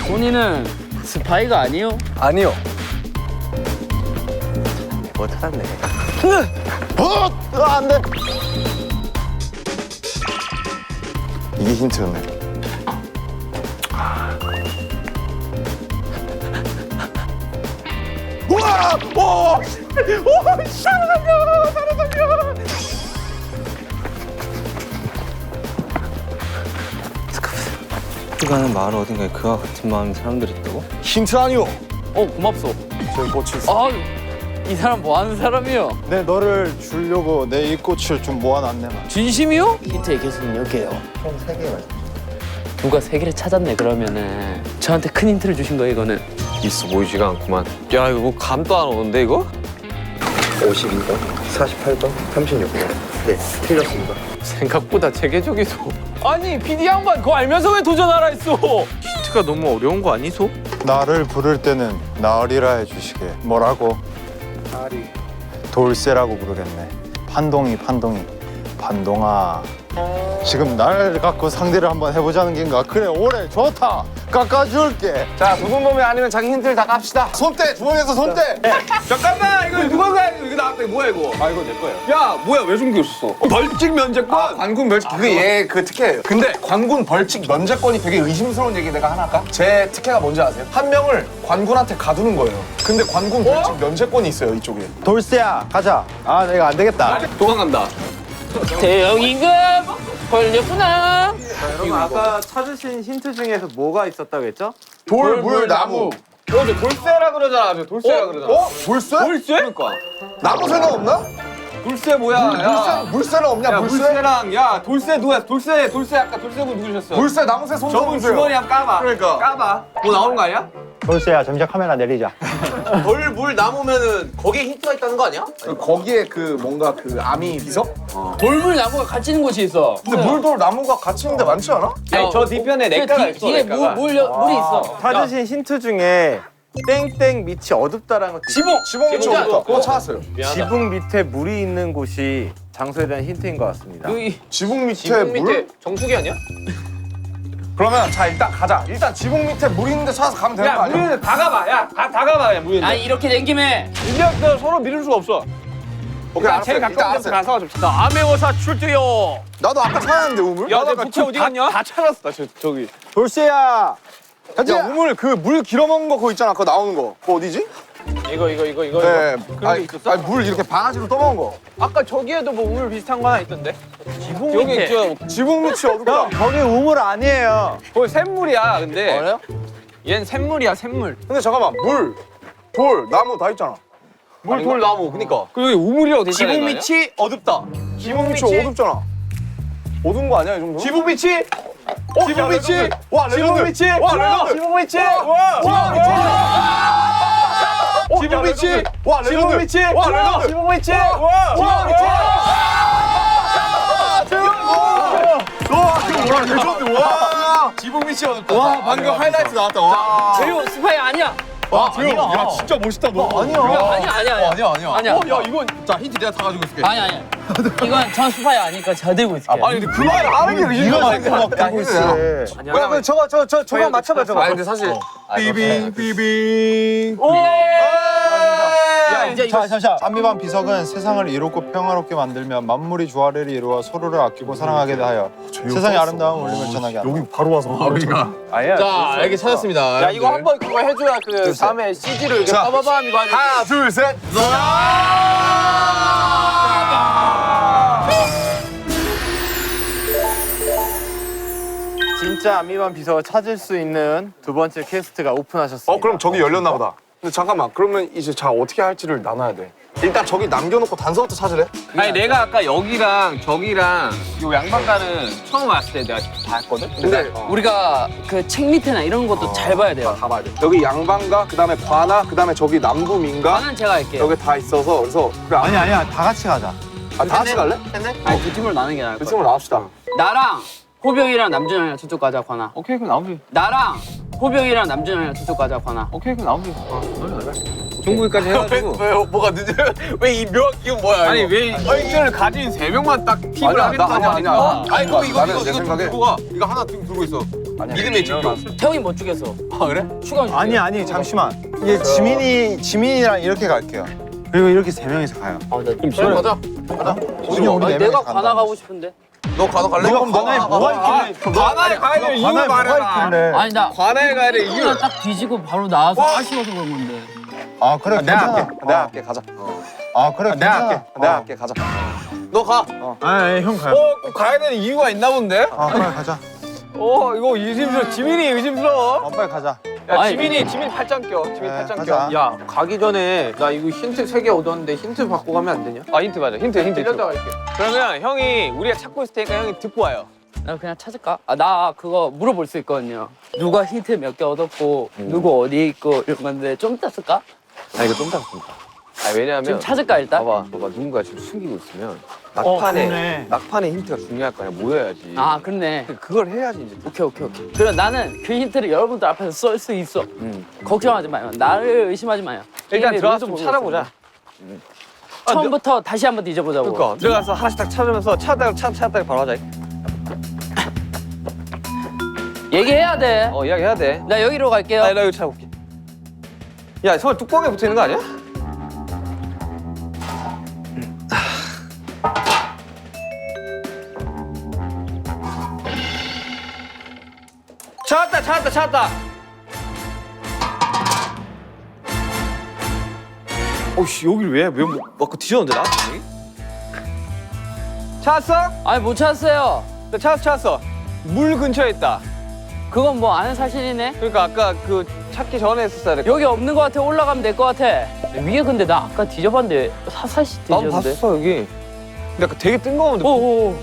본인은 스파이가 아니요? 아니요. 뭐 찾았네. 안 돼. 이게 힌트였네. 우와! 오! 오! 살아남겨! 살아남겨! 가는 마을 어딘가에 그와 같은 마음인 사람들이 있다고? 힌트 아니요. 고맙소. 저기 꽃이 있어. 이 사람 뭐 하는 사람이요? 내 너를 주려고 내 이 꽃을 좀 모아놨네. 진심이요? 힌트의 개수는 몇 개요? 총 3개만. 누가 3개를 찾았네 그러면은 저한테 큰 힌트를 주신 거예요 이거는. 있어 보이지가 않구만. 야 이거 뭐 감도 안 오는데 이거? 52번, 48번, 36번. 네, 틀렸습니다. 생각보다 체계적이소. 아니 PD 양반 그거 알면서 왜 도전하라 했어? 힌트가 너무 어려운 거 아니소? 나를 부를 때는 나으리라 해주시게. 뭐라고? 아리. 돌쇠라고 부르겠네. 판동이 판동아. 지금 날 갖고 상대를 한번 해보자는 게인가? 그래 오래 좋다. 깎아줄게. 자, 두 분 보면 아니면 자기 힌트를 다 깝시다. 손대 주머니에서 손대. 잠깐만 이거 누가 이거 나왔다 이거 뭐야 이거? 아 이거 내 거예요. 야 뭐야 왜 숨겼어? 벌칙 면제권? 관군 벌칙 그게 얘 그 특혜예요. 근데 관군 벌칙 면제권이 되게 의심스러운 얘기 내가 하나 할까? 제 특혜가 뭔지 아세요? 한 명을 관군한테 가두는 거예요. 근데 관군 벌칙 면제권이 있어요 이쪽에. 돌쇠야 가자. 아 내가 안 되겠다. 도망간다. 대형임금 걸렸구나. 여러분 아까 찾으신 힌트 중에서 뭐가 있었다고 했죠? 돌, 물, 나무. 저 돌쇠라 그러잖아. 돌쇠라 그러잖아. 어? 돌쇠? 돌쇠? 그러니까. 나무새는 없나? 돌쇠 뭐야? 물새는 없냐? 야 물새? 물쇠랑 야 돌쇠 누구야? 돌쇠 아까 돌쇠분 누구셨어? 물새, 나무새 손 저분 들어보세요. 주머니 한번 까봐. 그러니까. 까봐. 뭐 나오는 거 아니야? 돌쇠야 점점 카메라 내리자. 돌, 물, 나무면은 거기에 힌트가 있다는 거 아니야? 거기에 그 뭔가 그 아미 비석? 돌물 나무가 같이 있는 곳이 있어. 근데 물, 돌, 나무가 같이 있는데 많지 않아? 아니 저 뒤편에 냇가가 있어. 뒤에 물이 있어. 찾으신 힌트 중에 땡땡 밑이 어둡다라는 것 지붕 밑이 지붕. 어둡다. 그거 찾았어요. 지붕 밑에 물이 있는 곳이 장소에 대한 힌트인 것 같습니다. 지붕 밑에 지붕 물? 밑에 정수기 아니야? 그러면 자 일단 가자. 일단 지붕 밑에 물 있는데 찾아서 가면 되는 거 야 아니야? 물에 다 가봐. 다 가봐. 야 물에. 아니 이렇게 된 김에 인력 서로 미룰 수가 없어. 오케이 알았어. 제일 일단 가까운 데서 알았어. 가서 줍시다. 암행어사 출두요. 나도 아까 찾았는데 우물? 야, 내 부채 어디 갔냐? 다 찾았어. 저기. 돌쇠야. 야 우물 그 물 길어먹는 거 그거 있잖아. 그거 나오는 거. 그거 어디지? 이거. 네. 아니, 아니 물 이렇게 바가지로 떠먹은 거. 아까 저기에도 뭐 우물 비슷한 거 하나 있던데. 지붕 여기 밑에. 있죠. 지붕 밑이 어둡다. 거기 우물 아니에요. 거기 샘물이야. 근데. 그래요? 얜 샘물이야. 샘물. 근데 잠깐만 물, 돌, 나무 다 있잖아. 물, 돌, 나무. 그니까. 그 여기 우물이라고 돼 있잖아. 지붕 밑이 어둡다. 지붕 밑이 어둡잖아. 어두운 거 아니야 이 정도? 지붕 밑이? 지붕 밑이. 와 지붕 레전드. 밑이? 와 레전드. 지붕 밑이? 지붕 밑이? 와 지붕 레전드. 밑이? 와 레전드. 지붕 밑이? 지붕 밑이. 와 레전드. 와. 지붕 밑이 어둡다. 와 방금 하이라이트 나왔다. 와. 재료 스파이 아니야. 재영, 야 진짜 멋있다 너. 아니야. 아니야. 야 이건 자 힌트 내가 다 가지고 있을게. 아니야. 이건 전 스파이 아니니까 잘 들고 있을게. 아니 근데 그 말을 하는 게 의미가 있어. 막 들고 있어. 왜 저거 맞춰봐 저거. 아 근데 사실 비빙 비빙. 야 이제 이거 잠시만. 안미반 비석은 세상을 이롭고 평화롭게 만들며 만물이 조화를 이루어 서로를 아끼고 사랑하게 하여 세상의 아름다운 울림을 전하게 한다. 여기 바로 와서 바로가. 아니야. 자 알게 찾았습니다. 야, 이거 한번 그거 해줘야 그 다음에 CG를 이렇게 자. 빠바밤 이거 하는. 하나 둘 셋. 진짜 안미만 비서가 찾을 수 있는 두 번째 퀘스트가 오픈하셨습니다. 그럼 저기 열렸나 보다. 근데 잠깐만 그러면 이제 자 어떻게 할지를 나눠야 돼. 일단 저기 남겨놓고 단서부터 찾으래? 아니 내가 아까 여기랑 저기랑 요 양반가는 처음 왔을 때 내가 다 했거든? 근데 우리가 그 책 밑에나 이런 것도 잘 봐야 돼요. 다 봐야 돼. 여기 양반가, 그다음에 관아, 그다음에 저기 남부민가 나는 제가 할게요. 여기 다 있어서 그래서 그래, 아니야 다 같이 가자. 다 같이 갈래? 아니, 두 팀으로 나누는 게 나을 그 것 팀으로 나갑시다. 나랑 호병이랑 남준형이랑 저쪽 가자, 관아. 오케이 그럼 나오지. 나랑 호병이랑 남준형이랑 저쪽 가자, 관아. 오케이 그럼 나오지. 종국이까지 해가지고. 왜 뭐가 늦어? 왜 이 묘한 기분 뭐야? 아니 이거? 왜 힌트를 가진 3명만 딱 팁을 아니야, 하겠다고 아니야. 하니까. 아니 그럼 이거 나는 이거 내 이거 생각에 들고 가. 이거 하나 들고 있어. 믿음의 증거. 태형이 못 죽였어. 아 그래? 추가 줄게. 아니 잠시만. 이게 지민이랑 이렇게 갈게요. 그리고 이렇게 3명이서 가요. 아, 나 그래 가자. 우리 아니, 네 내가 명이서 관아 간다. 가고 싶은데. 너 가너 갈래? 네가 관아에 뭐가 있길래? 관아에 가야 될 이유를 관아에 뭐가 말해라. 있길래? 아니, 나 관아에 가야 될 이유. 그냥 딱 뒤지고 바로 나와서 아쉬워서 그런 건데. 아 그래 괜찮아. 내가 할게. 가자. 아 그래 내가 괜찮아. 할게. 내가 할게. 가자. 너 가. 아형 가요. 꼭 가야 되는 이유가 있나 본데? 아 빨리 가자. 이거 의심스러워. 지민이 의심스러워. 빨리 가자. 야, 아니, 지민이 팔짱 껴. 지민이 네, 팔짱 가자. 껴. 야 가기 전에 나 이거 힌트 3개 얻었는데 힌트 받고 가면 안 되냐? 아, 힌트 맞아. 힌트. 이러다 갈게. 그러면 형이 우리가 찾고 있을 테니까 형이 듣고 와요. 나 그냥 찾을까? 아, 나 그거 물어볼 수 있거든요. 누가 힌트 몇 개 얻었고, 누구 어디에 있고 이런 건데 좀 이따 쓸까? 아, 이거 좀 작습니다. 아, 왜냐하면 좀 찾을까, 일단? 봐봐. 누군가 지금 숨기고 있으면 그러네. 막판에 힌트가 중요할 거 아니야. 모여야지. 아, 그렇네. 그걸 해야지 이제. 오케이. 그럼 나는 그 힌트를 여러분들 앞에서 쏠 수 있어. 걱정하지 마요. 나를 의심하지 마요. 일단 게임의 들어가서 룰도 좀 모르겠어. 찾아보자. 처음부터 다시 한번 뒤져보자고. 그러니까 들어가서 하나씩 딱 찾으면서 찾다가 바로 하자. 얘기해야 돼. 이야기해야 돼. 나 여기로 갈게요. 나 이거 찾아볼게. 야, 서울 뚜껑에 붙어 있는 거 아니야? 찾았다. 어씨, 여기를 왜 막 뒤졌는데 나? 찾았어? 아니, 못 찾았어요. 나 찾았어. 물 근처에 있다. 그건 뭐 아는 사실이네. 그러니까 아까 그 찾기 전에 했었어야 돼. 여기 없는 것 같아. 올라가면 될 것 같아. 위에 근데 나 아까 뒤져봤는데 사사시 나도 뒤졌는데. 봤어 여기. 근데 아까 되게 뜬금없는데. 오오.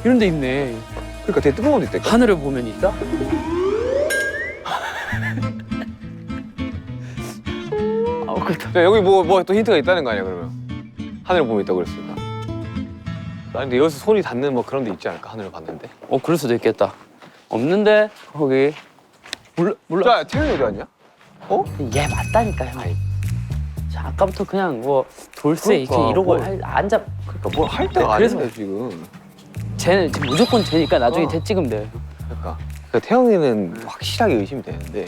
이런 데 있네. 그러니까 되게 뜬금없는 데 있다니까. 하늘을 보면 있다? 아, 그렇다. 야, 여기 뭐 또 힌트가 있다는 거 아니야 그러면? 하늘을 보면 있다고 그랬으니까. 아니 근데 여기서 손이 닿는 뭐 그런 데 있지 않을까? 하늘을 봤는데. 그럴 수도 있겠다. 없는데 거기. 몰라. 자, 태현이 어디 갔냐? 얘 맞다니까 형. 자, 아까부터 그냥 뭐 돌쇠 이렇게 그러니까, 이러고 뭐. 안 잡. 그러니까 뭘 할 때가 그래서- 아닌데 지금. 쟤는 지금 무조건 쟤니까 나중에 쟤 찍으면 돼. 그러니까 태영이는 확실하게 의심이 되는데.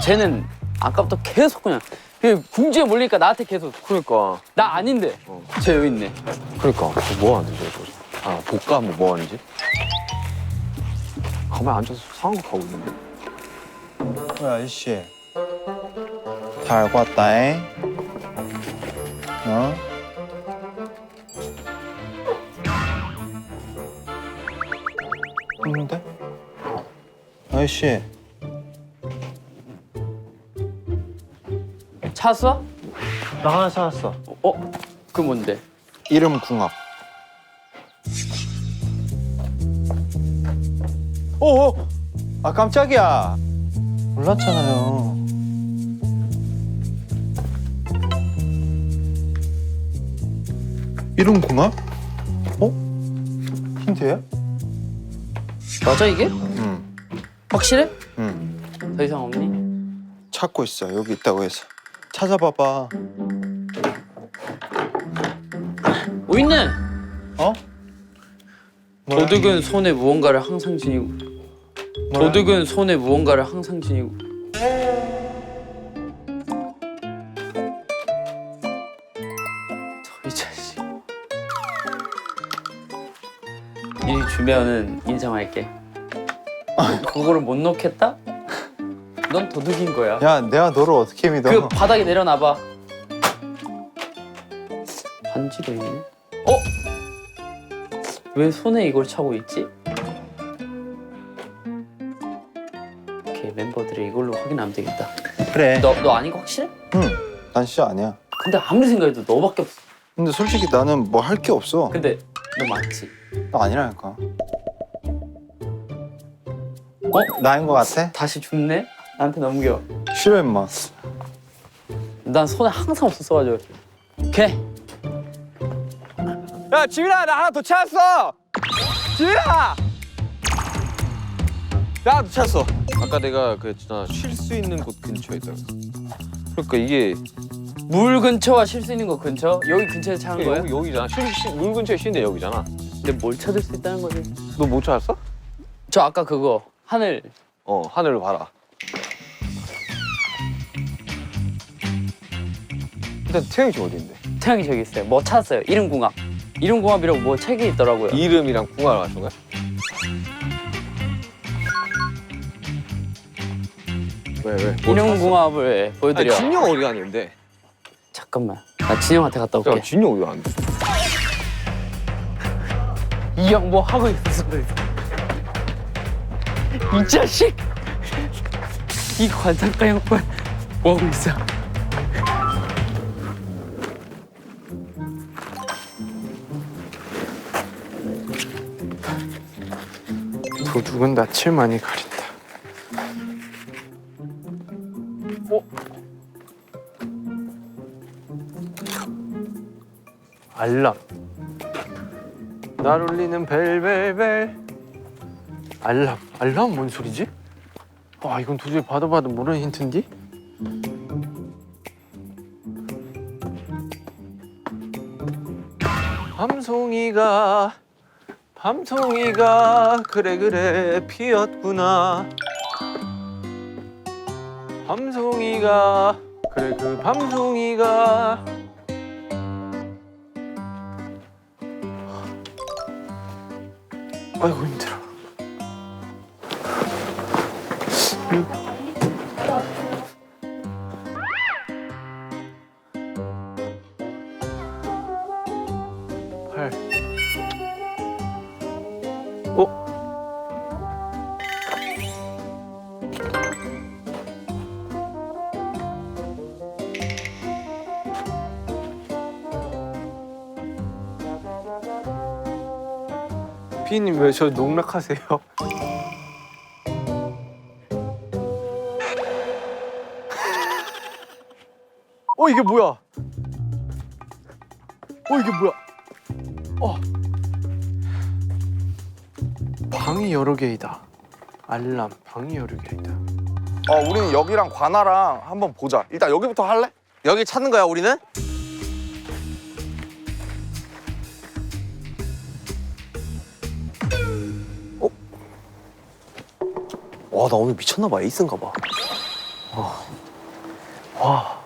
쟤는 아까부터 계속 그냥 그 궁지에 몰리니까 나한테 계속 그러니까. 나 아닌데. 쟤 여기 있네. 그러니까 뭐 하는지 이거. 아 볼까 뭐 하는지. 가만히 앉아서 상황을 가고 있는데. 아저씨 잘 알고 왔다잉. 없는데? 아저씨 찾았어? 나 하나 찾았어. 그 뭔데? 이름 궁합. 아 깜짝이야. 몰랐잖아요. 이름 궁합? 힌트야? 맞아 이게? 응. 확실해? 응. 더 이상 없니? 찾고 있어. 여기 있다고 해서. 찾아봐봐. 있네. 어? 뭐야? 도둑은 손에 무언가를 항상 지니고. 뭐야? 도둑은 손에 무언가를 항상 지니고. 이 자식. 이 주면은 인정할게. 그거를 못 넣겠다? 넌 도둑인 거야. 야, 내가 너를 어떻게 믿어? 그 바닥에 내려놔봐. 반지도 있네. 왜 손에 이걸 차고 있지? 오케이, 멤버들이 이걸로 확인하면 되겠다. 그래. 너 아닌 거 확실해? 난 진짜 아니야. 근데 아무리 생각해도 너밖에 없어. 근데 솔직히 나는 뭐 할 게 없어. 근데 너 맞지? 나 아니라니까. 어? 나인 거 같아? 다시 줍네? 나한테 넘겨. 싫어 임마. 난 손에 항상 없었어가지고. 오케이. 야 지민아 나 하나 더 찾았어. 지민아. 나 하나 더 찾았어. 아까 내가 그랬잖아 쉴 수 있는 곳 근처에 있다고. 그러니까 이게 물 근처와 쉴 수 있는 거 근처? 여기 근처에 찾은 거야? 여기잖아. 물 근처에 쉬는데 여기잖아. 근데 뭘 찾을 수 있다는 거지? 너 못 찾았어? 저 아까 그거 하늘. 하늘을 봐라. 일단 태영이 지금 어디 있는데? 태양이 저기 있어요. 뭐 찾았어요? 이름궁합. 이름궁합이라고 뭐 책이 있더라고요. 이름이랑 궁합을 맞춘 거야? 왜? 이름궁합을 보여드려. 아니, 진영 어디 갔는데? 잠깐만. 나 진영한테 갔다 올게. 야 진영 어디 갔는데? 이 형 뭐 하고 있었어 그래서. 이 자식! 이 관상가 형권 뭐 하고 있어? 도둑은 낯을 많이 가린다. 알람. 날 울리는 벨벨벨. 알람. 알람 뭔 소리지? 아 이건 도저히 봐도 모르는 힌트인데? 밤송이가 그래 피었구나. 밤송이가 그래 그 밤송이가 아이고 힘들어. 팔. 피디님 왜 저 농락하세요? 이게 뭐야? 이게 뭐야? 방이 여러 개이다. 알람 방이 여러 개이다. 우리는 여기랑 관아랑 한번 보자. 일단 여기부터 할래? 여기 찾는 거야 우리는? 와 나 오늘 미쳤나 봐. 에이스인가 봐. 와.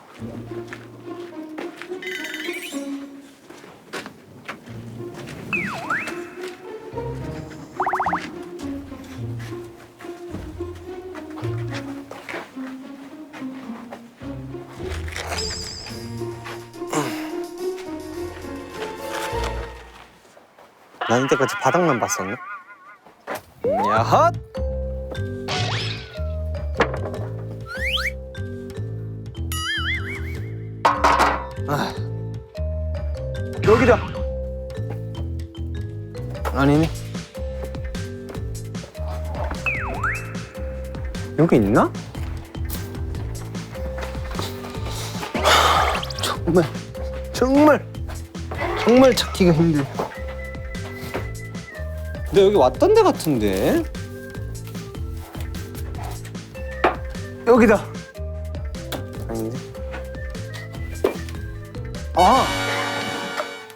난 이때까지 바닥만 봤었네. 야핫. 여기다. 아니네. 여기 있나? 정말 찾기가 힘들어. 근데 여기 왔던 데 같은데? 여기다. 아닌데?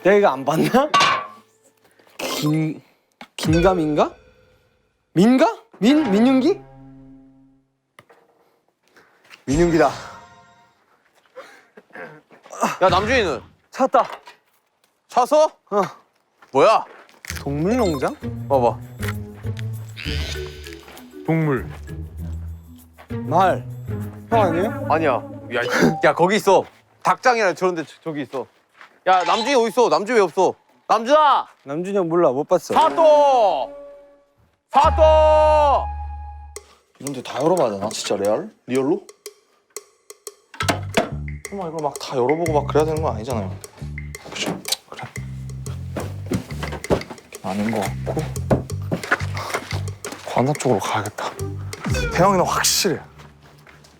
내가 이거 안 봤나? 긴가민가? 민가? 민윤기? 민윤기다. 야 남준이는 찾았다. 찾았어? 뭐야? 동물농장? 봐봐. 동물. 말. 형 아니에요? 아니야. 야 거기 있어. 닭장이라 저런데 저기 있어. 야 남준이 어디 있어? 남준 왜 없어? 남준아! 남준이 형 몰라, 못 봤어. 사또! 사또! 이런 데 다 열어봐야 되나? 진짜 리얼로? 설마 이걸 막 다 열어보고 막 그래야 되는 건 아니잖아요. 그죠? 그래. 아닌 것 같고 관나 쪽으로 가야겠다. 태영이는 확실해.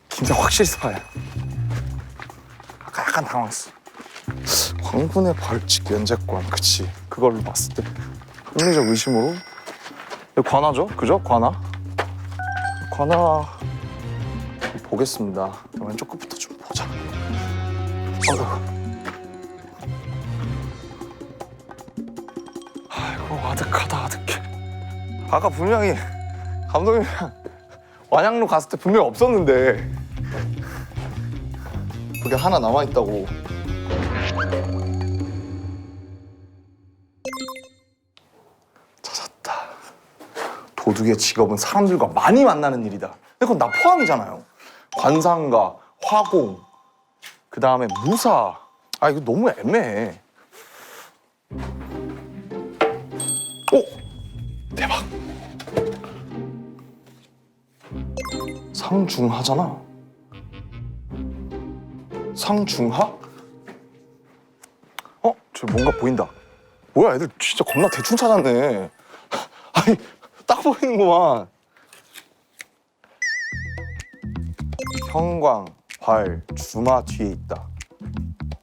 김태 확실히 스파야. 아까 약간 당황했어. 광군의 벌칙 면제권, 그치? 그걸로 봤을 때 합리적 의심으로 이거 관아죠? 그죠? 관아. 관아 보겠습니다. 왼쪽 끝부터 좀 보자. 아이고 아득하다 아득해. 아까 분명히 감독님이랑 완양로 갔을 때 분명히 없었는데 그게 하나 남아있다고. 찾았다. 도둑의 직업은 사람들과 많이 만나는 일이다. 근데 그건 나 포함이잖아요. 관상가, 화공, 그 다음에 무사. 아 이거 너무 애매해. 오! 대박. 상중하잖아. 상중하? 저 뭔가 보인다. 뭐야 애들 진짜 겁나 대충 찾았네. 아니 딱 보이는구만. 형광, 발, 주마 뒤에 있다.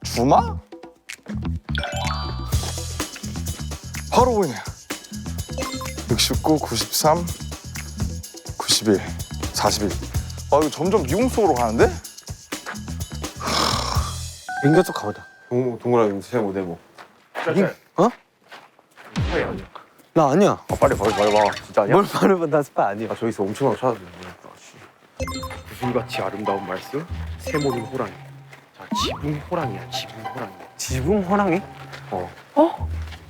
주마? 바로 보이네. 69, 93, 91, 41. 아 이거 점점 미궁 속으로 가는데? 민가 쪽 가보자. 동그라미 세모 네모. 어? 나 아니야. 빨리 봐. 진짜 아니야? 뭘 말해봐. 나 스파 아니야. 아, 저기 있어. 엄청나게 찾아주네. 구슬같이 아름다운 말씀 세모는 호랑이. 자, 지붕 호랑이야. 지붕 호랑이. 지붕 호랑이?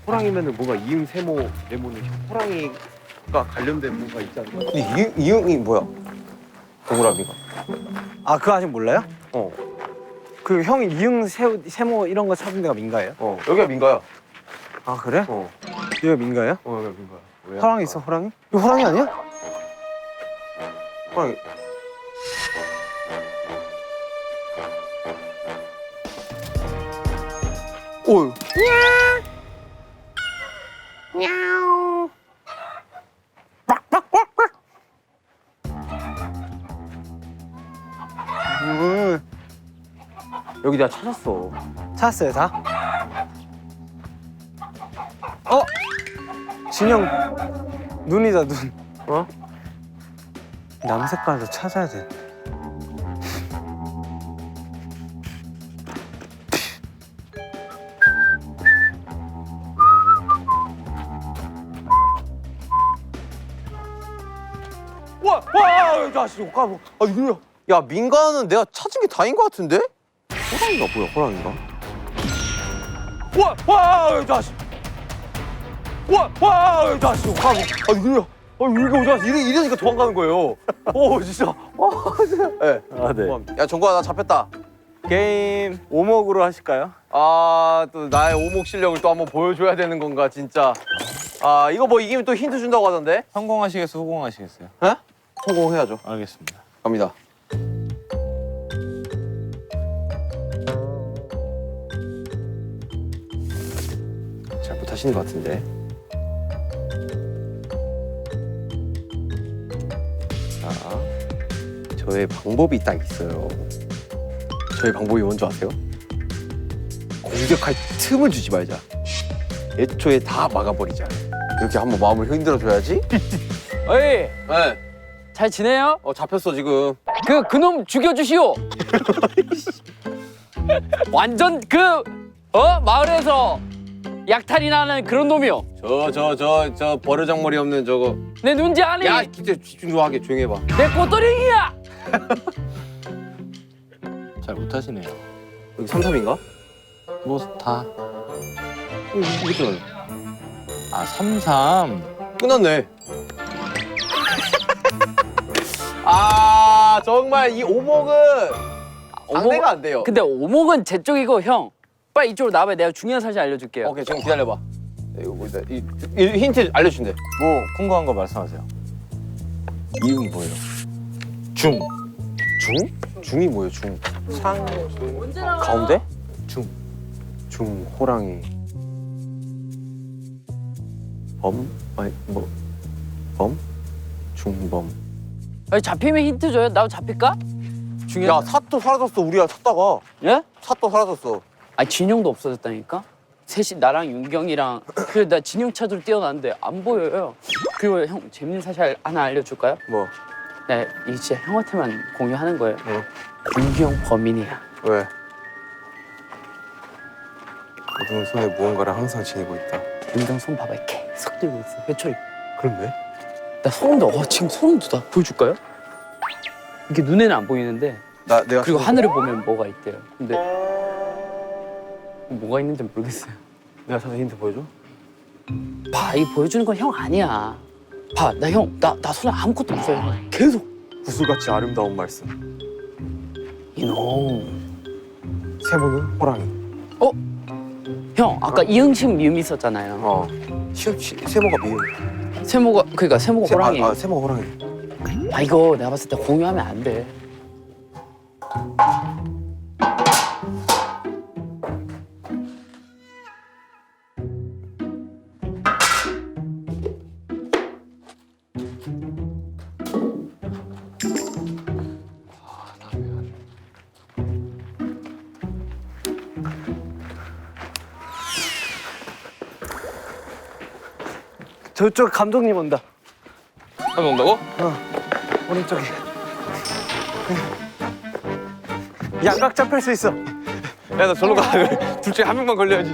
호랑이면은 뭔가 이응 세모 네모는 호랑이가 관련된 뭔가 있지 않나? 근데 이응이 뭐야? 동그라미가. 아 그거 아직 몰라요? 어. 그 형이 이응 세모 이런 거 찾은 데가 민가예요? 여기가 민가야. 아 그래? 어. 여기가 민가예요? 여기가 민가야. 왜? 호랑이 있어 호랑이? 이거 호랑이 아니야? 호랑이. 오. 여기 내가 찾았어. 찾았어요 다? 진영 눈이다 눈. 어? 남 색깔도 찾아야 돼. 와, 자식, 아, 이거야. 야, 민가는 내가 찾은 게 다인 것 같은데? 호랑이가 뭐야, 호랑이가? 와, 자식. 와, 자식, 아, 이거야. 이거 오자 이러니까 도망가는 거예요. 진짜. 네. 아 네. 야, 정구야, 나 잡혔다. 게임 오목으로 하실까요? 아, 또 나의 오목 실력을 또 한번 보여줘야 되는 건가, 진짜. 아, 이거 뭐 이기면 또 힌트 준다고 하던데? 성공하시겠어요? 후공하시겠어요? 에? 성공해야죠. 알겠습니다. 갑니다. 잘 못하시는 것 같은데. 자, 저의 방법이 딱 있어요. 저의 방법이 뭔지 아세요? 공격할 틈을 주지 말자. 애초에 다 막아버리자. 이렇게 한번 마음을 흔들어줘야지. 어이, 네. 잘 지내요? 잡혔어, 지금. 그놈 죽여주시오. 완전 마을에서 약탈이 나는 그런 놈이요. 저 버르장머리 없는 저거. 내 눈지 아니? 야, 진짜 집중 좀 하게 조용히 해봐. 내 꼬돌이야. 잘 못하시네요. 여기 3-3인가? 뭐 다. 이것도 아 33. 끝났네. 아, 정말 이 오목은 상대가 안 돼요. 근데 오목은 제 쪽이고 형. 빨리 이쪽으로 나와봐. 내가 중요한 사실 알려줄게요. 오케이, 좀 기다려봐. 이거 뭐다? 이 힌트 알려준대. 뭐 궁금한 거 말씀하세요. 이응이 뭐예요? 중, 중? 중이 뭐예요 중? 가운데? 중 호랑이. 범? 아니 뭐 범? 중범. 아니, 잡히면 힌트 줘요. 나도 잡힐까? 야 사또 사라졌어. 우리가 찾다가 예? 사또 사라졌어. 아니 진용도 없어졌다니까. 셋이 나랑 윤경이랑 그래 나 진용 찾으러 뛰어났는데 안 보여요. 그리고 형 재밌는 사실 하나 알려줄까요? 뭐? 네, 이게 진짜 형한테만 공유하는 거예요. 윤경 범인이야. 왜? 어두운 손에 무언가를 항상 지니고 있다. 윤경 손 봐봐 계속 들고 있어. 회초리. 그럼 왜? 나 소름 돋아. 지금 소름 돋아. 보여줄까요? 이게 눈에는 안 보이는데 내가 그리고 하늘을 보면 뭐가 있대요. 근데 뭐가 있는지 모르겠어요. 내가 찾은 힌트 보여줘? 봐, 이 보여주는 건 형 아니야. 봐, 나 형, 나 손에 아무것도 없어요. 형. 계속. 구슬같이 아름다운 말씀. 이놈. 세모는 호랑이. 형, 아까 이응식 미음 있었잖아요. 세모가 미음. 세모가, 그러니까 세모가 호랑이. 세모 호랑이. 아, 이거 내가 봤을 때 공유하면 안 돼. 저쪽 감독님 온다. 한번 온다고? 오른쪽에. 양각 잡힐 수 있어. 야 나 절로 가. 둘 중에 한 명만 걸려야지.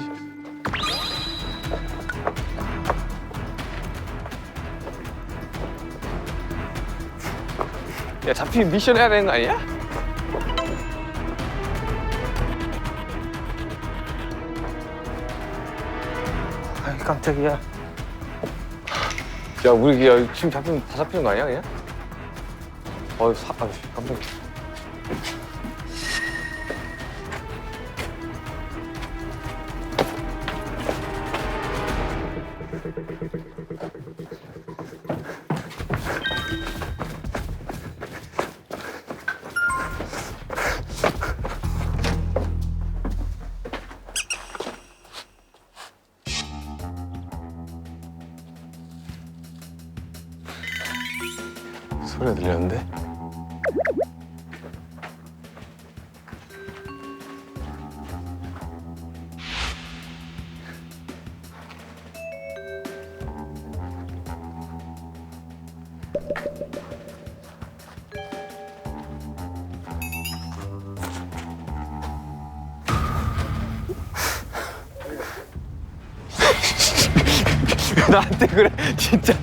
야 잡히면 미션 해야 되는 거 아니야? 아이 깜짝이야. 야 우리 야, 지금 잡히면 다 잡히는 거 아니야 그냥? 깜짝이야. 소리가 들렸는데? 나한테 그래 진짜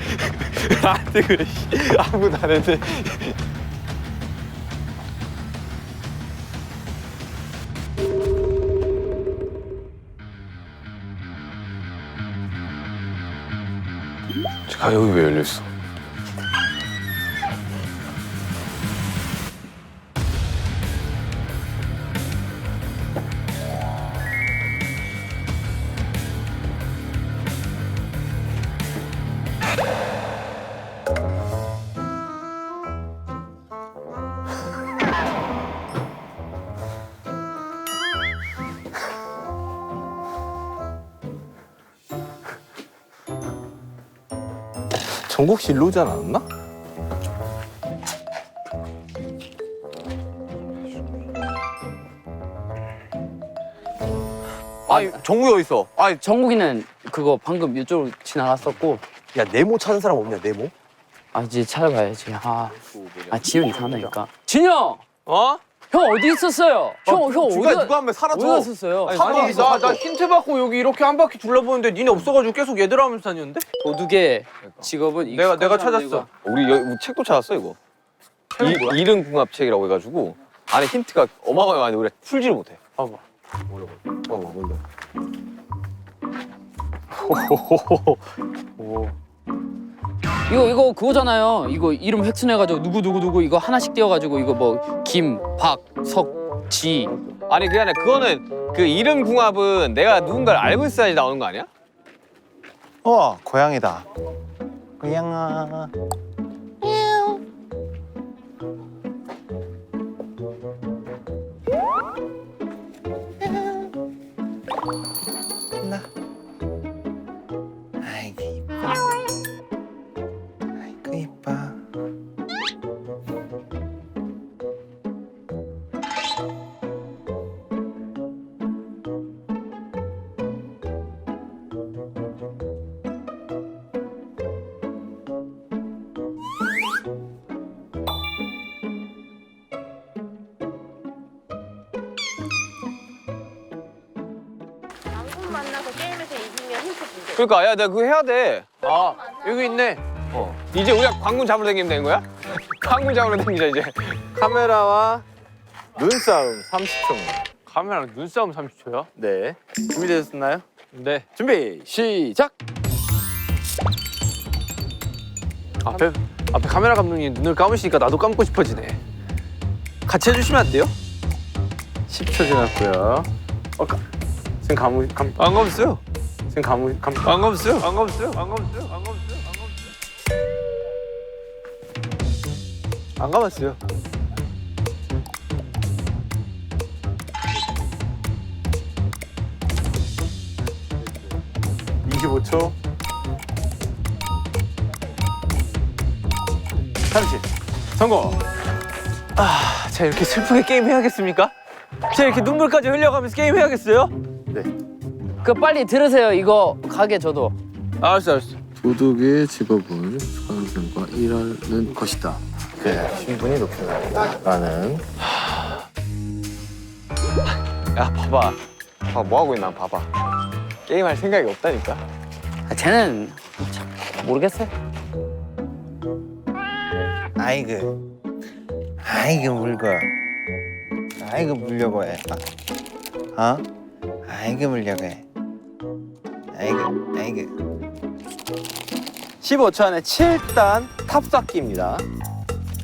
나한테 그래 아무도 안 했는데 아 여기 왜 열려있어? 전국 씨 일로 오지 않았나? 아니 정국이 어디 있어? 아니 정국이는 그거 방금 이쪽으로 지나갔었고, 야 네모 찾은 사람 없냐 네모? 아, 이제 찾아봐야지. 지훈 이상하니까. 진영! 어? 형 어디 있었어요? 형 중간에 어디 누가 한 명 사라져. 어디 갔었어요? 아니 나 힌트 받고 여기 이렇게 한 바퀴 둘러보는데 니네 없어가지고 계속 얘들아 하면서 다녔는데? 도둑의 직업은 내가 찾았어. 우리 책도 찾았어 이거 이름 궁합책이라고 해가지고 안에 힌트가 어마어마한데 우리가 풀지를 못해 봐봐. 몰라 이거 그거잖아요. 이거 이름 획순해가지고 누구 이거 하나씩 띄워가지고 이거 뭐 김, 박, 석, 지. 아니 그게 아니라 그거는 그 이름 궁합은 내가 누군가를 알고 있어야지 나오는 거 아니야? 고양이다. 고양아. 나. 아이고 이뻐. 아이고 이뻐. 양궁 만나서 게임에서 이기면 힌트 준대. 그러니까 야 내가 그거 해야 돼. 아 여기 있네. 이제 우리가 관군 잡으러 다니면 되는 거야? 관군 잡으러 다니자 이제. 카메라와 눈싸움 30초입니다. 카메라랑 눈싸움 30초야? 네. 준비되셨나요? 네. 준비 시작. 앞에 카메라 감독님 눈을 감으시니까 나도 감고 싶어지네. 같이 해주시면 안 돼요? 10초 지났고요. 지금 감. 안 감았어요. 지금 감. 안 감았어요. 안 감았어요. 안 감았어요. 안 감았어요. 안 감았어요. (25초) 30 성공. 제가 이렇게 슬프게 게임 해야겠습니까? 제가 이렇게 눈물까지 흘려가면서 게임 해야겠어요? 그 빨리 들으세요. 이거 가게 저도. 알았어. 도둑의 직업은 수강생과 일하는 것이다. 신분이 높여라는. 야 봐봐. 봐봐 뭐 하고 있나 봐봐. 게임할 생각이 없다니까. 쟤는 참 모르겠어요. 아이고 물고. 아이고 물려고 해. 어? 아이고 물려고 해. 아이고. 15초 안에 7단 탑쌓기입니다.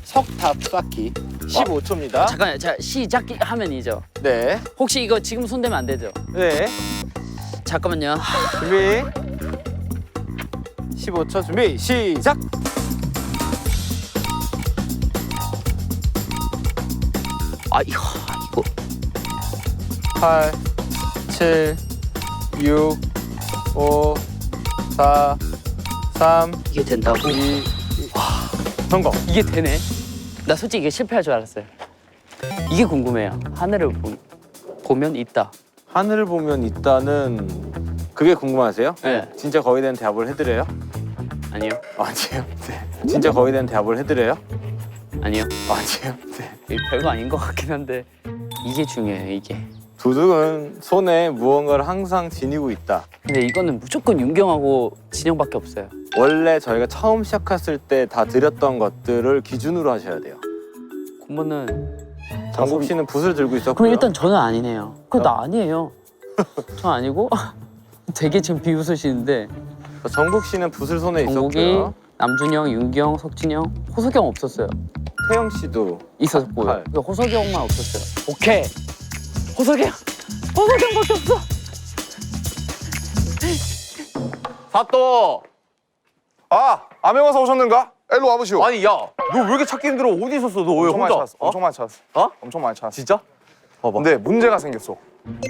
석탑 쌓기 15초입니다. 잠깐요. 자 시작하면이죠. 네. 혹시 이거 지금 손대면 안 되죠? 네. 잠깐만요. 준비 15초 준비 시작. 아 이거 8 7 6 5 4 3 이게 된다고? 2 성공. 이게 되네. 나 솔직히 이게 실패할 줄 알았어요. 이게 궁금해요. 하늘을 보면 있다. 하늘을 보면 있다는 그게 궁금하세요? 네. 진짜 거기에 대한 대답을 해드려요? 아니요. 아니에요. 네. 진짜 거기에 대한 대답을 해드려요? 아니요. 아니에요. 네. 이게 별거 아닌 것 같긴 한데 이게 중요해요. 이게. 도둑은 손에 무언가를 항상 지니고 있다. 근데 이거는 무조건 윤경하고 진영밖에 없어요. 원래 저희가 처음 시작했을 때 다 드렸던 것들을 기준으로 하셔야 돼요. 그러면은 정국 씨는 붓을 들고 있었고요. 그럼 일단 저는 아니네요. 그거 나 아니에요. 저 아니고 되게 지금 비웃으시는데 정국 씨는 붓을 손에 정국이, 있었고요. 남준영, 윤경, 석진영, 호석이 형 없었어요. 태영 씨도 있었고요. 팔. 그러니까 호석이 형만 없었어요. 오케이. 호석이 형밖에 없어. 사또. 암행어사 오셨는가? 일로 와보시오. 아니 야, 너 왜 이렇게 찾기 힘들어? 어디 있었어? 너 왜 엄청 많이 혼자? 찾았어. 엄청 많이 찾았어. 어? 엄청 많이 찾았어. 진짜? 봐봐. 근데 문제가 생겼어.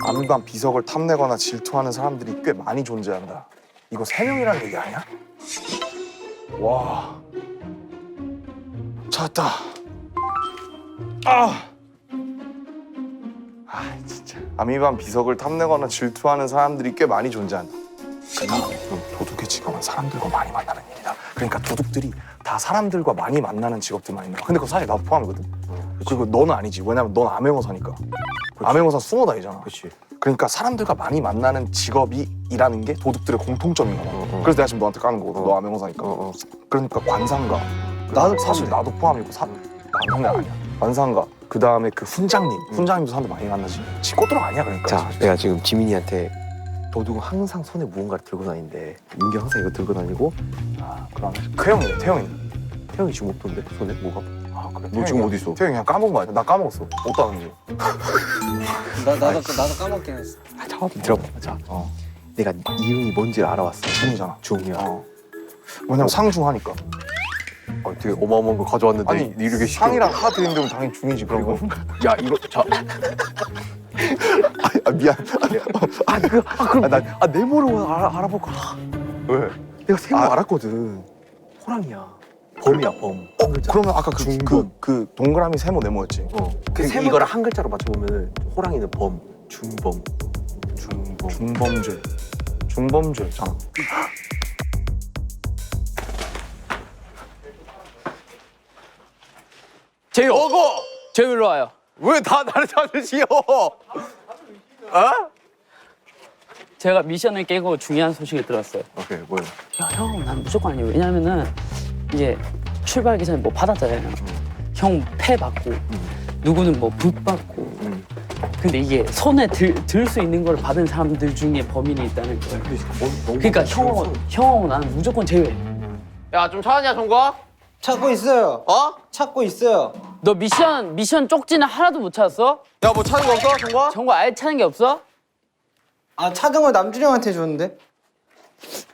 아미반 비석을 탐내거나 질투하는 사람들이 꽤 많이 존재한다. 이거 3명이라는 얘기 아니야? 와. 찾았다. 진짜. 아미반 비석을 탐내거나 질투하는 사람들이 꽤 많이 존재한다. 그럼 도둑의 직업은 사람들과 많이 만나는 일이다. 그러니까 도둑들이 다 사람들과 많이 만나는 직업들만 있는 거야. 근데 그거 사실 나도 포함이거든. 그리고 너는 아니지. 왜냐면 넌 암행어사니까. 암행어사 숨어 다니잖아. 그렇지. 그러니까 사람들과 많이 만나는 직업이라는 게 도둑들의 공통점인가 봐. 그래서 내가 지금 너한테 까는 거거든. 너 암행어사니까. 그러니까 관상가. 나도 사실 나도 포함이고 남성이 아니야. 관상가. 그 다음에 그 훈장님. 훈장님도 사람들 많이 만나지. 지꼬드랑 아니야 그러니까. 자, 내가 지금 지민이한테 도둑은 항상 손에 무언가를 들고 다니는데 민규 항상 이거 들고 다니고. 그러면 태영이네. 태영이. 태영이 지금 없던데 손에 뭐가? 그래. 너 지금 어디 있어? 태영이 그냥 까먹은 거 아니야? 나 까먹었어. 어디다 놨는지. 나도 까먹긴 했어. 잠깐만 들어봐. 자, 내가 이응이 뭔지 알아왔어. 중이잖아. 중이야. 왜냐면 상중하니까. 되게 어마어마한 거 가져왔는데 아니 이렇게 시켜. 상이랑 하 드린다면 당연히 중이지. 그리고 야 이거 자 미안. 네모로 알아볼 거야. 왜? 내가 세모 알았거든. 호랑이야. 범이야, 범. 그러면 아까 그 동그라미 세모 네모였지. 이거를 한 글자로 맞춰보면 호랑이는 범, 중범. 중범죄잖아. 재유. 재유 일로 와요. 왜 다 나를 찾으시오? 제가 미션을 깨고 중요한 소식을 들었어요. 오케이 뭐야? 야, 형, 난 무조건 아니에요. 왜냐면은 이제 출발하기 전에 뭐 받았잖아요. 형 패 받고, 누구는 뭐 붓 받고. 근데 이게 손에 들 수 있는 걸 받은 사람들 중에 범인이 있다는 거예요. 그러니까 형하고 나는 무조건 제외. 야, 좀 찾았냐, 정과? 찾고 있어요. 어? 찾고 있어요. 너 미션 쪽지는 하나도 못 찾았어? 야, 뭐 찾은 거 없어, 정과? 정말 아예 찾은 게 없어? 아 찾은 걸 남준이 형한테 줬는데.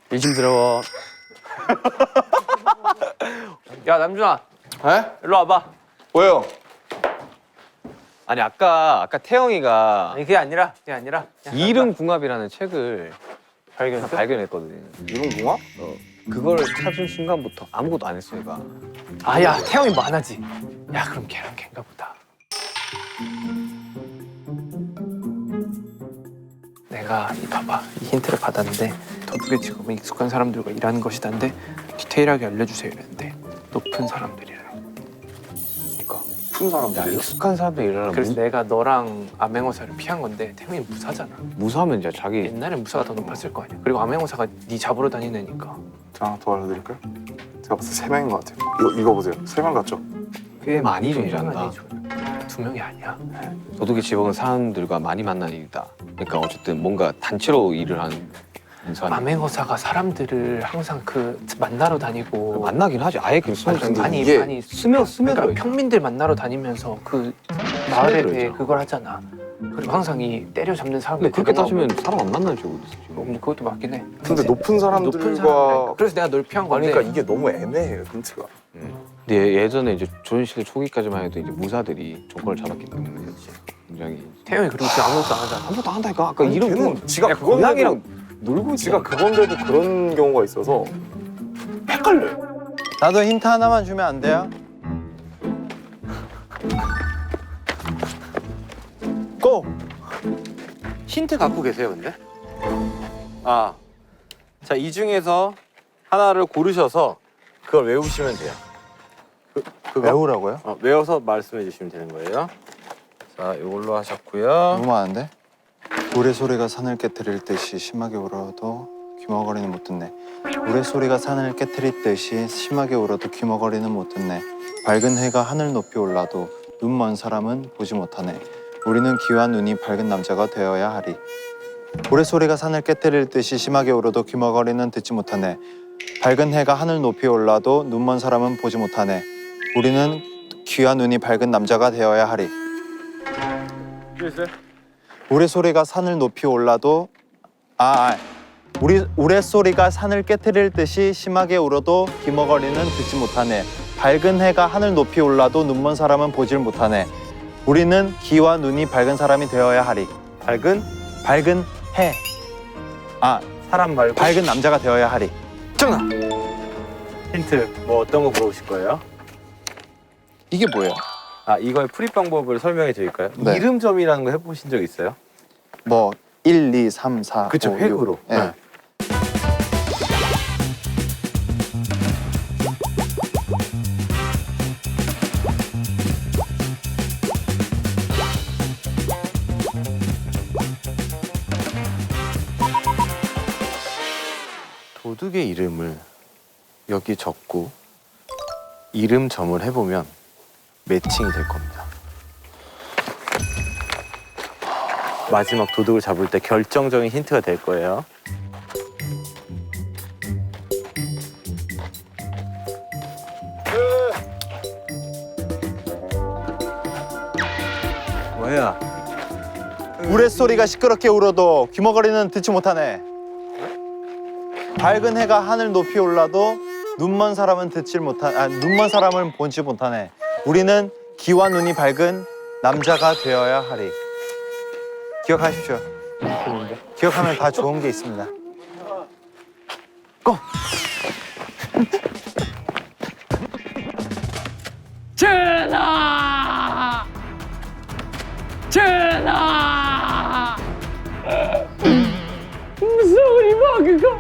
의심스러워. 야 남준아, 에? 일로 와봐. 왜요? 아니 아까 태영이가 아니, 그게 아니라. 이름 궁합이라는 책을 발견했거든. 이름 공학? 그걸 찾은 순간부터 아무것도 안 했어, 얘가. 야, 태영이 만하지. 야, 그럼 걔랑 걔인가 보다. 내가 봐봐, 이 힌트를 받았는데 도둑의 직업은 익숙한 사람들과 일하는 것이다는데 디테일하게 알려주세요 이랬는데 높은 사람들이래. 큰 사람들이요? 익숙한 사람들 일하는 그래서 내가 너랑 암행어사를 피한 건데 태영이 무사잖아. 무사하면 이제 자기 옛날엔 무사가 더 높았을 거 아니야. 그리고 암행어사가 네 잡으러 다니는 애니까. 제가 하나 더 알려드릴까요? 제가 봤을 때 3명인 것 같아요. 이거 보세요. 3명 같죠? 꽤 많이 일한다. 2명이 아니야. 도둑의 직업은 사람들과 많이 만나는 일이다. 그러니까 어쨌든 뭔가 단체로 일을 하는 사람. 암행어사가 사람들을 항상 만나러 다니고 만나긴 하지. 아예 그 많이 스며 그러니까 평민들 만나러 다니면서 마을에 대해 있잖아. 그걸 하잖아. 그리고 항상 이 때려잡는 사람들. 근데 그렇게 따지면 사람 안 만나는 줄 어딨어 지금. 그것도 맞긴 해. 근데 높은 사람들과 사람들. 그래서 내가 널 피한 건데. 그러니까 이게 너무 애매해요, 힌트가. 근데 예전에 이제 조선시대 초기까지만 해도 이제 무사들이 정권을 잡았기 때문에 굉장히 태영이 그리고 지금 아무것도 안 하잖아. 아무것도 안 한다니까. 아까 아니, 이름 걔는 지가 고양이랑 놀고 있지. 지가 그건데도 그런 경우가 있어서 헷갈려요. 나도 힌트 하나만 주면 안 돼요? 고! 힌트 갖고 계세요, 근데? 자, 이 중에서 하나를 고르셔서 그걸 외우시면 돼요. 그거? 외우라고요? 외워서 말씀해 주시면 되는 거예요. 자, 이걸로 하셨고요. 너무 많은데? 우레 소리가 산을 깨트릴 듯이 심하게 울어도 귀머거리는 못 듣네. 우레 소리가 산을 깨트릴 듯이 심하게 울어도 귀머거리는 못 듣네. 밝은 해가 하늘 높이 올라도 눈 먼 사람은 보지 못하네. 우리는 귀와 눈이 밝은 남자가 되어야 하리. 우레 소리가 산을 깨트릴 듯이 심하게 울어도 귀머거리는 듣지 못하네. 밝은 해가 하늘 높이 올라도 눈 먼 사람은 보지 못하네. 우리는 귀와 눈이 밝은 남자가 되어야 하리. 우레 소리가 산을 높이 올라도 우레 소리가 산을 깨트릴 듯이 심하게 울어도 귀머거리는 듣지 못하네. 밝은 해가 하늘 높이 올라도 눈먼 사람은 보질 못하네. 우리는 귀와 눈이 밝은 사람이 되어야 하리. 밝은 해. 사람 말고. 밝은 남자가 되어야 하리. 정답! 힌트, 뭐 어떤 거 물어보실 거예요? 이게 뭐예요? 이거의 풀이 방법을 설명해 드릴까요? 네. 이름점이라는 거 해보신 적 있어요? 뭐 1, 2, 3, 4, 그쵸, 5, 6. 획으로. 네. 도둑의 이름을 여기 적고 이름점을 해보면 매칭이 될 겁니다. 마지막 도둑을 잡을 때 결정적인 힌트가 될 거예요. 뭐야? 우레 소리가 시끄럽게 울어도 귀머거리는 듣지 못하네. 밝은 해가 하늘 높이 올라도 눈먼 사람은 눈먼 사람을 보지 못하네. 우리는 귀와 눈이 밝은 남자가 되어야 하리. 기억하십시오. 기억하면 다 좋은 게 있습니다. 고! 전하! 전하! 무서운 이봐 그거.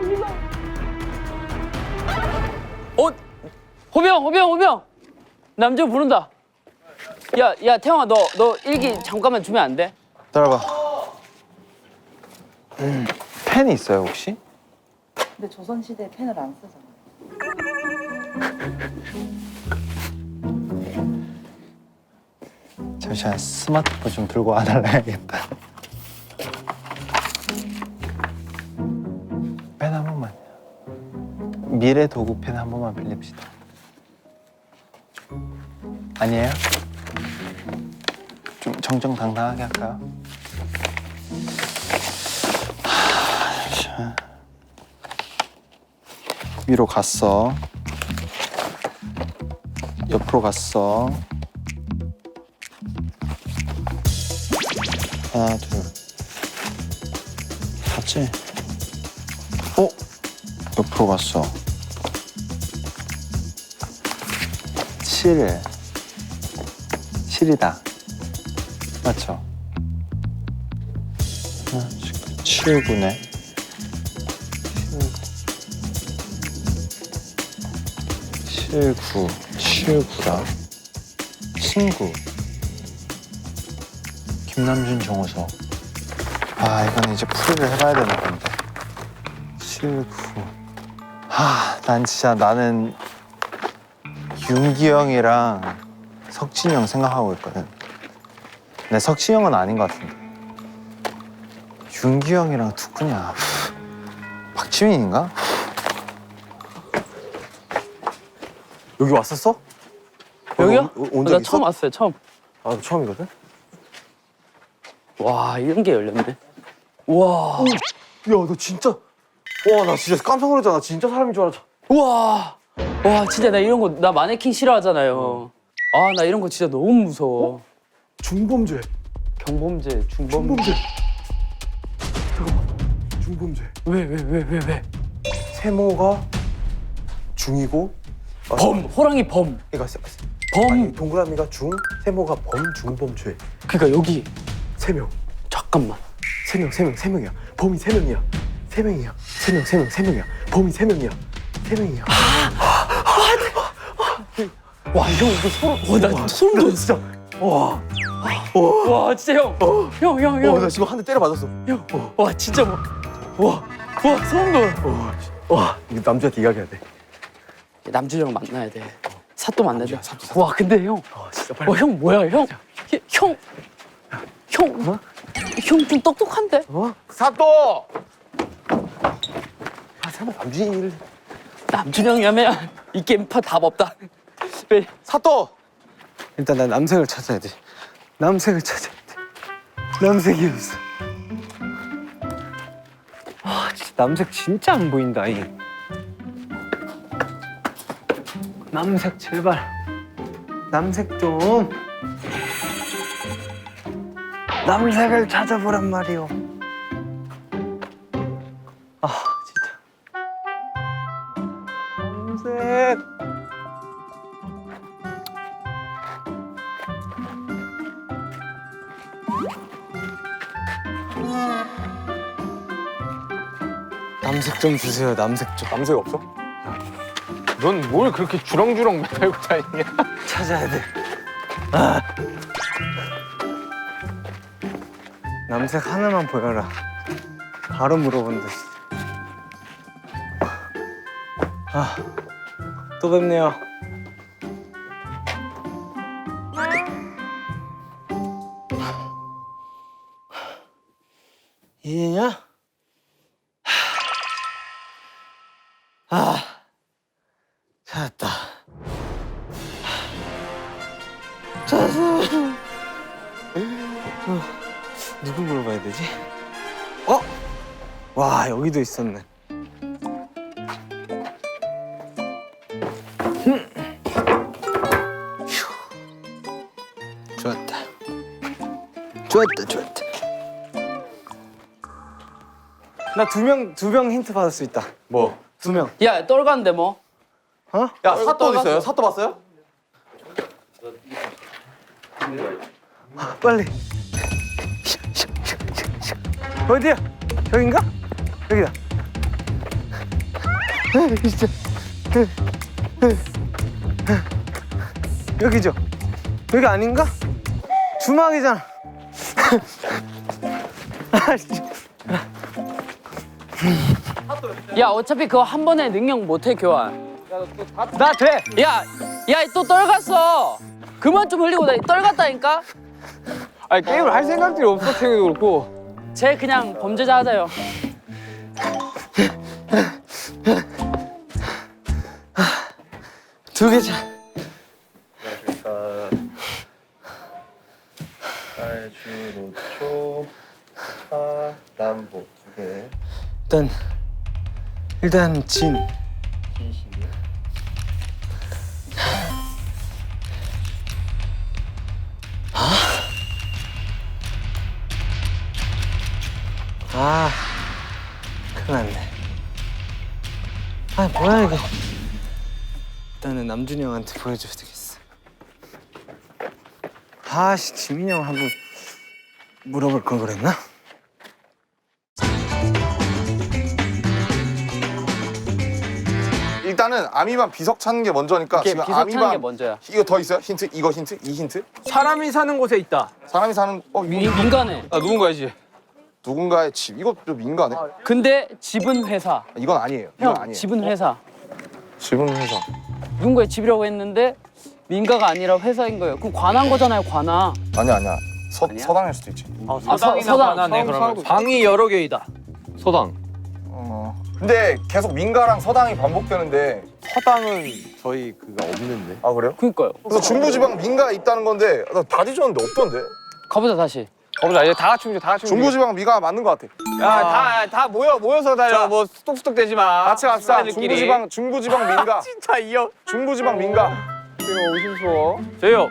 호병. 남자 부른다. 야 태영아 너 일기 잠깐만 주면 안 돼? 따라봐. 펜이 있어요 혹시? 근데 조선시대에 펜을 안 쓰잖아요. 잠시만 스마트폰 좀 들고 와달라야겠다. 펜 한 번만. 미래 도구 펜 한 번만 빌립시다. 아니에요? 좀 정정당당하게 할까요? 잠시만. 위로 갔어. 옆으로 갔어. 하나, 둘. 봤지? 옆으로 갔어. 7이다. 맞죠? 7, 9네. 7, 9. 7, 9라. 친구. 김남준 정호석. 아, 이건 이제 풀이를 해봐야 되는 건데. 7, 9. 난 진짜 나는 윤기 형이랑 석진이 형 생각하고 있거든. 근데 석진이 형은 아닌 것 같은데. 윤기 형이랑 누구냐? 박지민인가? 여기 왔었어? 여기요? 온적 나 있어? 처음 왔어요 처음. 아, 처음이거든? 와 이런 게 열렸네. 우와. 야, 너 진짜. 와, 나 진짜 깜짝 놀랐잖아. 진짜 사람인 줄 알았잖아. 우와. 와 진짜 나 이런 거 나 마네킹 싫어하잖아요. 아 나 이런 거 진짜 너무 무서워. 중범죄. 경범죄, 중범죄. 잠깐만. 중범죄. 왜? 세모가 중이고 호랑이 범. 그러니까 범. 아니, 동그라미가 중, 세모가 범, 중범죄. 그러니까 여기 3명. 잠깐만. 3명이야. 범이 3명이야. 3명이야. 3명이야. 범이 3명이야. 3명이야. 와 형 이거 소름. 나 소름 돋았어. 와. 와 진짜 형. 형. 나 지금 한 대 때려 맞았어. 형. 와 진짜 뭐. 와 소름 돋아. 와, 이거 남자한테 이야기해야 돼. 남준이 형 만나야 돼. 사또 만나야 돼. 와 근데 형. 진짜 빨리. 형 뭐야 형? 형 좀 똑똑한데? 사또! 설마 남준이 일. 남준이 형이 하면 이 게임파 답 없다. 왜? 사또! 일단 난 남색을 찾아야 돼. 남색이 없어. 진짜 남색 진짜 안 보인다. 남색 제발. 남색 좀. 남색을 찾아보란 말이오. 진짜. 남색. 남색 좀 주세요. 남색 좀. 남색 없어? 넌 뭘 그렇게 주렁주렁 매달고 다니냐? 찾아야 돼. 남색 하나만 보여라. 바로 물어본다. 또 뵙네요. 얘냐? 찾았다. 찾았어. 누구 물어봐야 되지? 와, 여기도 있었네. 좋았다. 나 두 명 힌트 받을 수 있다. 뭐? 2명. 야 떨간데 뭐? 야 사또 어디 있어요? 사또 봤어요? 빨리. 어디야? 여긴가? 여기다. 진짜. 여기죠? 여기 아닌가? 주막이잖아. 아, 진짜. 야 어차피 그거 한 번에 능력 못해 교환. 나 돼. 야 또 떨갔어. 그만 좀 흘리고 나 떨갔다니까. 아니 게임을 할 생각들이 없어 태형이도 그렇고. 쟤 그냥 범죄자 하자요. 두 개자. 알주, 노초, 차, 남보 2개. 일단 진. 아, 큰일 났네. 아, 뭐야 이게. 일단은 남준이 형한테 보여줘야 되겠어. 아씨, 지민이 형 한번 물어볼 걸 그랬나? 일단은 아미반 비석 찾는 게 먼저니까 이게 지금 비석 찾는 게 아미반 먼저야. 이거 더 있어요? 힌트? 이거 힌트? 이 힌트? 사람이 사는 곳에 있다. 사람이 사는 민간에. 아 누군가야지. 누군가의 집. 이것도 민가네. 근데 집은 회사. 이건 아니에요. 이건 형 아니에요. 집은 회사. 집은 회사. 누군가의 집이라고 했는데 민가가 아니라 회사인 거예요. 그럼 관한 거잖아요, 관아. 아니야. 아니야? 서당일 수도 있지. 서당이나 관하네 그러면. 방이 여러 개이다. 서당. 근데 계속 민가랑 서당이 반복되는데. 서당은 저희 그가 없는데. 아 그래요? 그니까요. 그래서 중부지방 민가에 있다는 건데 나 다 뒤졌는데 없던데. 가보자 다시. 가보자 이제 다 같이 움직여 다 같이 움직여. 중부지방 미가 맞는 것 같아. 야다 모여서 다녀. 뭐 뚝뚝 대지 마. 같이 갑시다. 사람들끼리. 중부지방 민가. 진짜 이어. 중부지방 민가. 이거 의심스러워. 저요.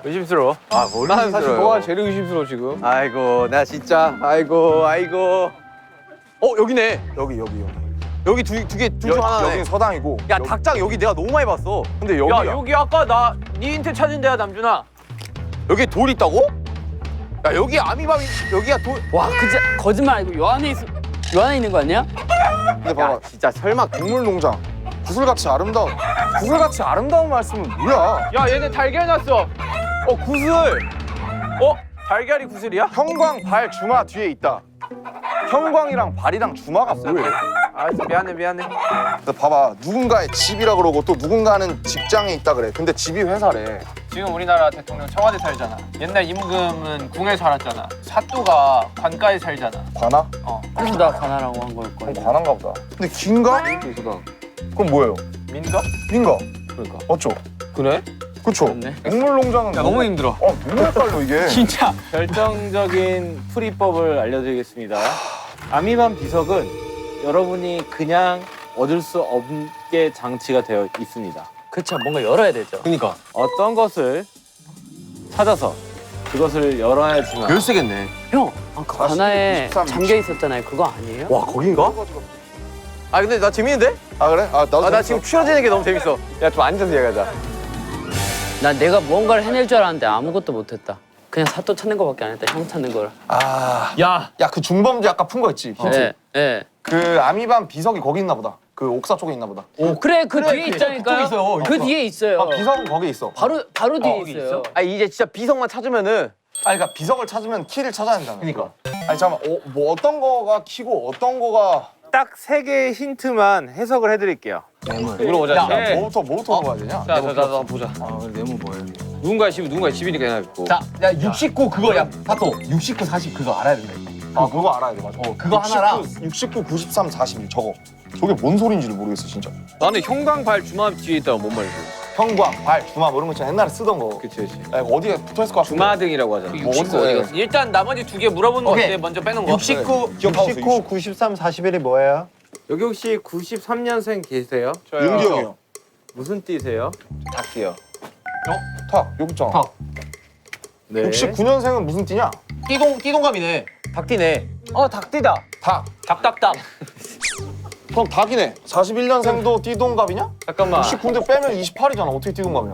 의심스러워. 아, 뭘 난 사실 의심스러워요? 너가 제일 의심스러워 지금. 아이고, 나 진짜. 아이고. 여기네. 여기 여기 둘중 하나네. 여긴 서당이고. 야, 닭장 여기 내가 너무 많이 봤어. 근데 여기야. 야 여기 아까 나 네 힌트 찾은 데야 남준아. 여기 돌 있다고? 야, 여기 아미밤이 여기가 돌. 와, 그진짜 거짓말 아니고 요 안에 있는 거 아니야? 근데 봐봐. 진짜 설마 동물농장. 구슬같이 아름다운. 구슬같이 아름다운 말씀은 뭐야? 야 얘네 달걀 났어. 구슬. 달걀이 구슬이야? 형광 발 주마 뒤에 있다. 형광이랑 발이랑 주마가 뭐예요? 알았어 미안해. 근데 봐봐. 누군가의 집이라 그러고 또 누군가는 직장에 있다 그래. 근데 집이 회사래. 지금 우리나라 대통령 청와대 살잖아. 옛날 임금은 궁에 살았잖아. 사또가 관가에 살잖아. 관아? 그래서 나 관아라고 한 걸 거야. 그럼 관아인가 보다. 근데 긴가? 그럼 뭐예요? 민가? 민가. 그러니까. 맞죠? 그래? 그쵸? 그렇네. 동물농장은 너무 힘들어. 너무 헷갈려 이게. 진짜. 결정적인 풀이법을 알려드리겠습니다. 아미반 비석은 여러분이 그냥 얻을 수 없게 장치가 되어 있습니다. 그쵸, 뭔가 열어야 되죠. 그러니까. 어떤 것을 찾아서 그것을 열어야지만 열쇠겠네. 형, 아까 40, 관아에 23, 잠겨 있었잖아요. 그거 아니에요? 와, 거긴가? 아, 근데 나 재밌는데? 아 그래? 아 나도 나 재밌어. 지금 추려지는 게 너무 재밌어. 야 좀 앉아서 얘기하자. 난 내가 무언가를 해낼 줄 알았는데 아무것도 못했다. 그냥 사또 찾는 거밖에 안 했다. 형 찾는 걸. 야 야 그 중범죄 아까 푼 거 있지? 힌트. 예, 예. 그 아미반 비석이 거기 있나 보다. 그 옥사 쪽에 있나 보다. 그래, 그 뒤에 있다니까요. 있어요. 그 뒤에 있어요. 비석은 거기 있어. 바로 뒤에 있어요. 아, 이제 진짜 비석만 찾으면은 아니 그러니까 비석을 찾으면 키를 찾아야 된다는 거야. 아니 잠깐만. 뭐 어떤 거가 키고 어떤 거가 딱 3개의 힌트만 해석을 해드릴게요. 물어보자. 야, 뭐부터 먹어야 되냐? 자, 한번 보자. 네모 뭐예요? 누군가의 집이니까 해놔있고. 자, 야, 69 그거 야, 사또. 69 40 그거 알아야 된다. 아 그거 알아야 돼 맞아. 그거 하나랑 69, 93, 41 저거. 저게 뭔 소린지를 모르겠어 진짜. 나는 형광발 주마 뒤에 있다가 뭔 말이지? 형광, 발, 주마 뭐 이런 거 있잖아. 옛날에 쓰던 거. 그치. 야, 이거 어디에 붙어있을 것 같은데. 주마등이라고 하잖아. 뭐 어디서 어디 갔어? 일단 나머지 2개 물어보는 거 오케이. 어때? 먼저 빼는 거. 69 기억하고 69, 93, 41이 뭐예요? 여기 혹시 93년생 계세요? 윤기 형이요. 무슨 띠세요? 닭띠요. 탁 여기 있잖아. 탁. 네. 69년생은 무슨 띠냐? 띠동갑이네. 닭띠네. 닭띠다. 닭. 닭닭닭. 그럼 닭이네. 41년생도 띠동갑이냐? 잠깐만. 19인데 빼면 28이잖아. 어떻게 띠동갑이야?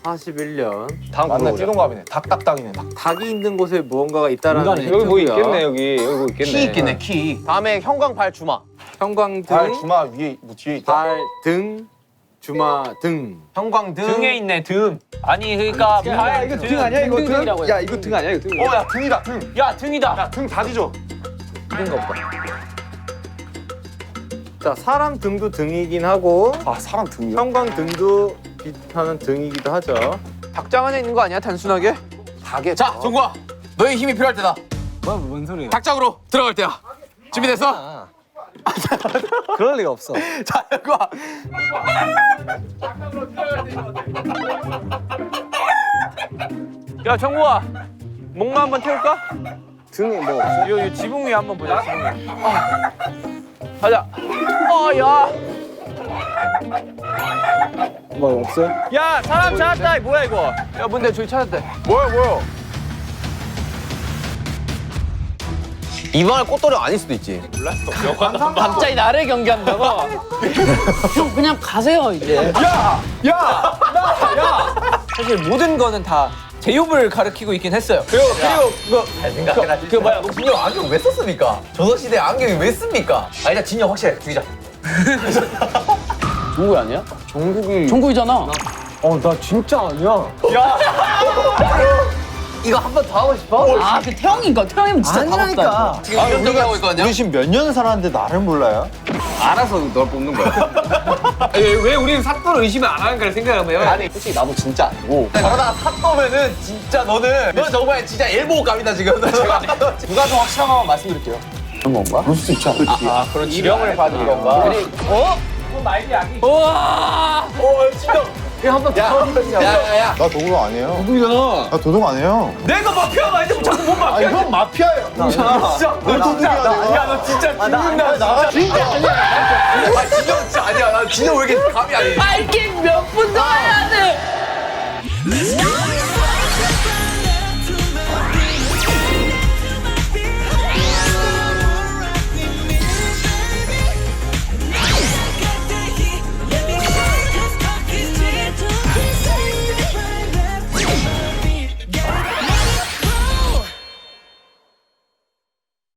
2041년 다음 맞네, 물어보자. 띠동갑이네. 닭닭닭이네. 닭. 닭이 있는 곳에 무언가가 있다라는 여기 뭐 힌트고요. 있겠네 여기 뭐 있겠네. 키. 다음에 형광 발 주마. 형광등, 발 주마 위에 뭐 뒤에 있다. 발, 등, 주마, 등. 형광등. 등에 있네 등. 아니 그러니까 발 이거 등 아니야 이거 등? 야 이거 등 아니야 이거 등? 야 등이다 등. 야 등이다. 야 등 다 뒤져. 자, 사람 등도 등이긴 하고 아 사람 등이야? 형광등도 비슷한 등이기도 하죠. 닭장 안에 있는 거 아니야 단순하게? 닭에 자, 종구야. 너의 힘이 필요할 때다. 뭔 소리야? 닭장으로 들어갈 때야. 준비됐어? 그럴 리가 없어. 자, 종구야. 야 정국아 목마 한번 태울까? 등에 뭐 없어? 요 지붕 위에 한번 보자 지붕 위에. 가자. 야. 뭐 없어요? 야 사람 찾았다. 뭐야 이거? 야 뭔데 저기 찾았대. 뭐야? 이방울 꽃돌이 아닐 수도 있지. 갑자기 나를 경기한다고? 형 그냥 가세요 이제. 사실 모든 거는 다 제육을 가리키고 있긴 했어요. 그리고 그거 잘 생각해라. 그 뭐야? 너 진영 안경 왜 썼습니까? 조선시대 안경이 왜 씁니까? 아 일단 진영 확실해. 죽이자. 종국이 아니야? 종국이. 종국이잖아. 나 진짜 아니야. 이거 한 번 더 하고 싶어? 아 그 태영이가 태영이면 진짜 다 봤다. 지금 이런 하고 있거든요. 우리 지금 몇 년 살았는데 나를 몰라요? 알아서 널 뽑는 거야. 왜 우리는 삿포로 의심을 안 하는가를 생각하면 아니 솔직히 나도 진짜 아니고 저러다가 삿도면은 진짜 너는 정말 진짜 엘보감이다 지금. 제가 두 가지 확실한 것만 말씀드릴게요. 그런 건가? 그럴 수도 있지 않아? 그런 지령을 받은 건가? 우와. 야야야. 나 도둑 아니에요. 도둑이잖아. 나 도둑 아니에요. 내가 마피아가 아니고 자꾸 뭔 마피아? 아니 형 마피아예요. 진짜. 너 도둑이야 내가. 야너 진짜 죽는다. 나 진짜 아니야. 아 진영 진짜 아니야. 나 진영 왜 이렇게 감이 아니지? 알게 몇